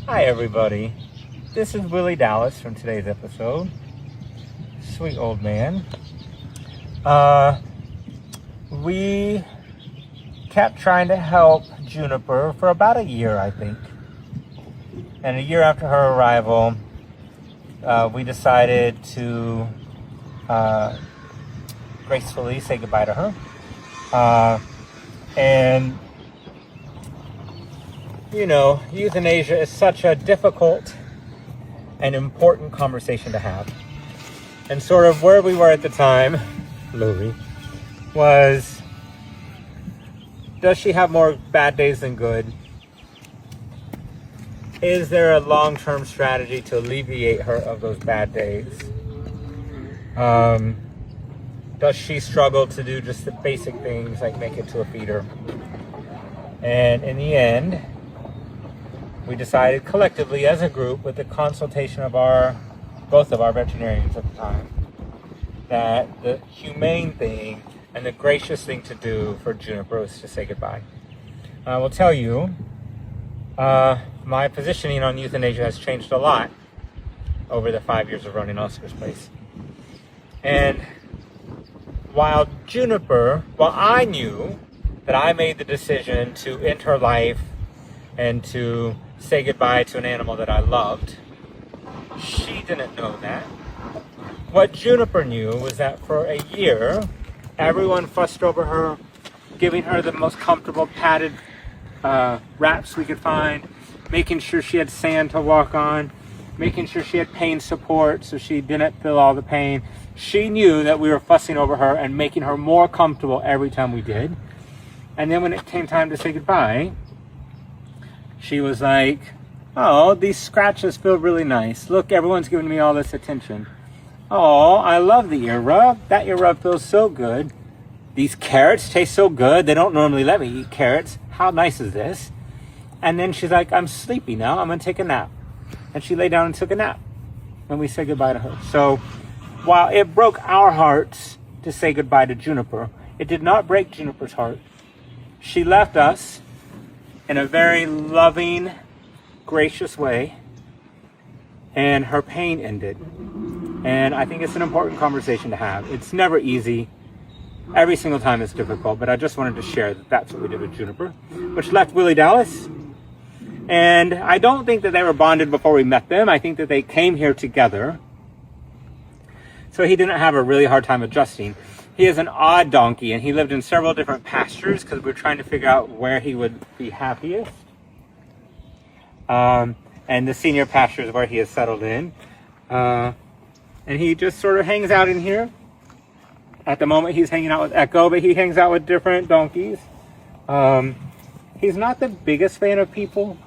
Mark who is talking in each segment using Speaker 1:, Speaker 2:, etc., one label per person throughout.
Speaker 1: Hi everybody, this is Willie Dallas from today's episode. Sweet old man. We kept trying to help Juniper for about a year, I think. And a year after her arrival, we decided to gracefully say goodbye to her. And you know, euthanasia is such a difficult and important conversation to have. And sort of where we were at the time, Louie, was, does she have more bad days than good? Is there a long-term strategy to alleviate her of those bad days? Does she struggle to do just the basic things like make it to a feeder? And in the end, we decided collectively as a group, with the consultation of both of our veterinarians at the time, that the humane thing and the gracious thing to do for Juniper was to say goodbye. I will tell you, my positioning on euthanasia has changed a lot over the 5 years of running Oscar's Place. And while I knew that I made the decision to end her life and to say goodbye to an animal that I loved, she didn't know that. What Juniper knew was that for a year, everyone fussed over her, giving her the most comfortable padded wraps we could find, making sure she had sand to walk on, making sure she had pain support so she didn't feel all the pain. She knew that we were fussing over her and making her more comfortable every time we did. And then when it came time to say goodbye, she was like, oh, these scratches feel really nice. Look, everyone's giving me all this attention. Oh, I love the ear rub. That ear rub feels so good. These carrots taste so good. They don't normally let me eat carrots. How nice is this? And then she's like, I'm sleepy now. I'm going to take a nap. And she lay down and took a nap. And we said goodbye to her. So while it broke our hearts to say goodbye to Juniper, it did not break Juniper's heart. She left us in a very loving, gracious way, and her pain ended. And I think it's an important conversation to have. It's never easy. Every single time it's difficult, but I just wanted to share that that's what we did with Juniper, which left Willie Dallas. And I don't think that they were bonded before we met them. I think that they came here together. So he didn't have a really hard time adjusting. He is an odd donkey, and he lived in several different pastures because we were trying to figure out where he would be happiest. And the senior pasture is where he is settled in. And he just sort of hangs out in here. At the moment, he's hanging out with Echo, but he hangs out with different donkeys. He's not the biggest fan of people.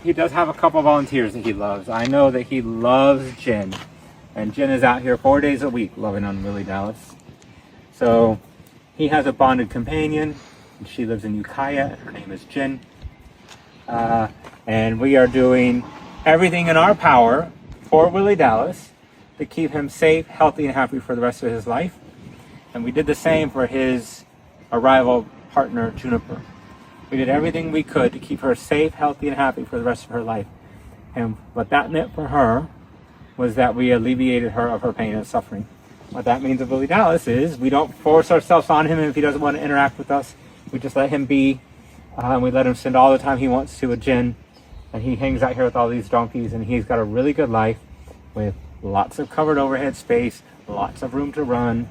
Speaker 1: He does have a couple volunteers that he loves. I know that he loves Jen. And Jen is out here 4 days a week loving on Willie Dallas. So he has a bonded companion. And she lives in Ukiah. Her name is Jen. And we are doing everything in our power for Willie Dallas to keep him safe, healthy, and happy for the rest of his life. And we did the same for his arrival partner, Juniper. We did everything we could to keep her safe, healthy, and happy for the rest of her life. And what that meant for her was that we alleviated her of her pain and suffering. What that means of Willie Dallas is we don't force ourselves on him if he doesn't want to interact with us. We just let him be, and we let him spend all the time he wants to with Jen. And he hangs out here with all these donkeys, and he's got a really good life with lots of covered overhead space, lots of room to run.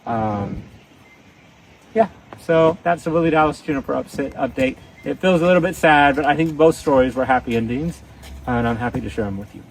Speaker 1: Yeah, so that's the Willie Dallas Juniper update. It feels a little bit sad, but I think both stories were happy endings, and I'm happy to share them with you.